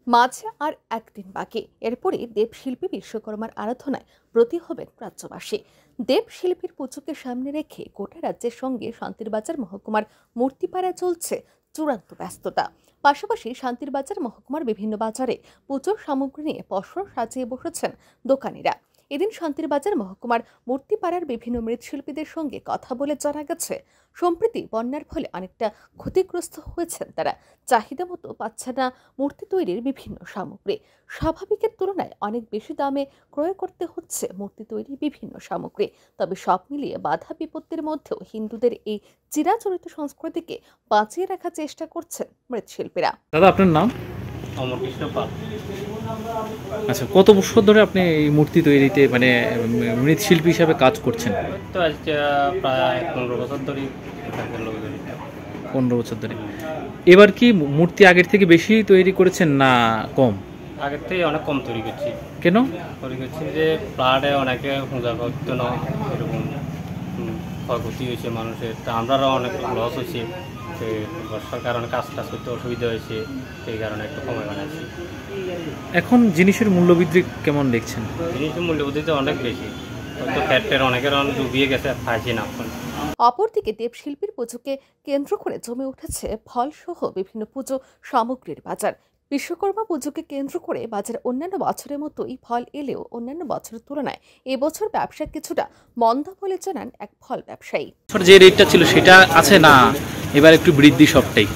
মাঝে আর একদিন বাকি, এরপরই দেবশিল্পী বিশ্বকর্মার আরাধনায় ব্রতী হবেন রাজ্যবাসী। দেবশিল্পীর পুজোকে সামনে রেখে গোটা রাজ্যের সঙ্গে শান্তিরবাজার মহকুমার মূর্তিপাড়ায় চলছে চূড়ান্ত ব্যস্ততা। পাশাপাশি শান্তিরবাজার মহকুমার বিভিন্ন বাজারে পুজোর সামগ্রী নিয়ে পসরা সাজিয়ে বসেছেন দোকানিরা। এদিন শান্তিরবাজার মহকুমার মূর্তিপাড়ার বিভিন্ন মৃৎশিল্পীদের সঙ্গে কথা বলে জানা গেছে, সম্প্রতি বন্যার ফলে অনেকটা ক্ষতিগ্রস্ত হয়েছেন তারা। চাহিদা মতো পাচ্ছে না মূর্তি তৈরির বিভিন্ন সামগ্রী। স্বাভাবিকের তুলনায় অনেক বেশি দামে ক্রয় করতে হচ্ছে মূর্তি তৈরির বিভিন্ন সামগ্রী। তবে সব মিলিয়ে বাধা বিপত্তির মধ্যেও হিন্দুদের এই চিরাচরিত সংস্কৃতিকে বাঁচিয়ে রাখার চেষ্টা করছেন মৃৎশিল্পীরা। দাদা, আপনার নাম? অমর কৃষ্ণ পাল। আচ্ছা, কত বছর ধরে আপনি এই মূর্তি তৈরিতে মৃৎশিল্পী হিসাবে কাজ করছেন? তো আজকে প্রায় 15 বছর ধরে। 15 বছর ধরে। এবার কি মূর্তি আগের থেকে বেশি তৈরি করেছেন না কম? আগের থেকে অনেক কম তৈরি করছি। কেন তৈরি করছি যে প্লাটে অনেকে পূজা করতো না, এরকম ক্ষয়ক্ষতি হয়েছে মানুষের। তা আমরাও অনেক লস হয়েছে, বর্ষার কারণে কাজ করতে অসুবিধা হয়েছে, সেই কারণে একটু কমে বানাচ্ছি। এখন জিনিসের মূল্যবৃদ্ধি কেমন দেখছেন? জিনিসের মূল্যবৃদ্ধি অনেক বেশি, হয়তো ফ্যাক্টরি অনেকের ডুবিয়ে গেছে, পাইছি না এখন। অপরদিকে দেবশিল্পীর পুজোকে কেন্দ্র করে জমে উঠেছে ফলসহ বিভিন্ন পুজো সামগ্রীর বাজার। বিশ্বকর্মা পুজোকে কেন্দ্র করে বাজারে অন্যান্য বছরের মতোই ফল এলেও অন্যান্য বছরের তুলনায় এবছর ব্যবসা কিছুটা মন্দা বলে জানান এক ফল ব্যবসায়ী। যে রেটটা ছিল সেটা আছে না, এবার একটু বৃদ্ধি সবটাই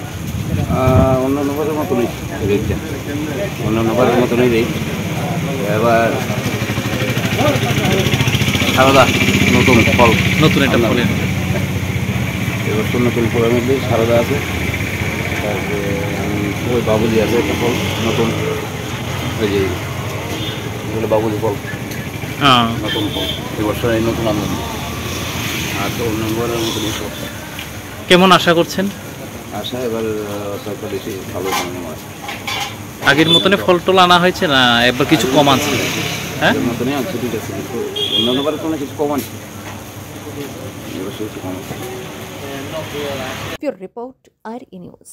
অন্যান্য বারের মতনই রেটটা, অন্যান্য বারের মতনই রেট। এবার সারদা নতুন ফল, নতুন একটা ফলের এবার তো নতুন ফলের মধ্যে সারদা আছে, তারপরে ওই বাবুলি আছে একটা ফল নতুন, ওই যে এগুলো বাবুলি ফল, নতুন ফল এবছর এই নতুন আমদানি। আর তো অন্যান্য বারের মতনই ফল। কেমন আশা করছেন? আশা এবার একটা বেশি ভালো মনে হয়। আগের মতনই ফল টল আনা হয়েছে না এবার কিছু কম আছে? হ্যাঁ, মতনই আছে, ঠিক আছে, কিন্তু অন্যান্য বারের তুলনায় কিছু কম আছে, এবার কিছু কম আছে। Pure Report, RE News।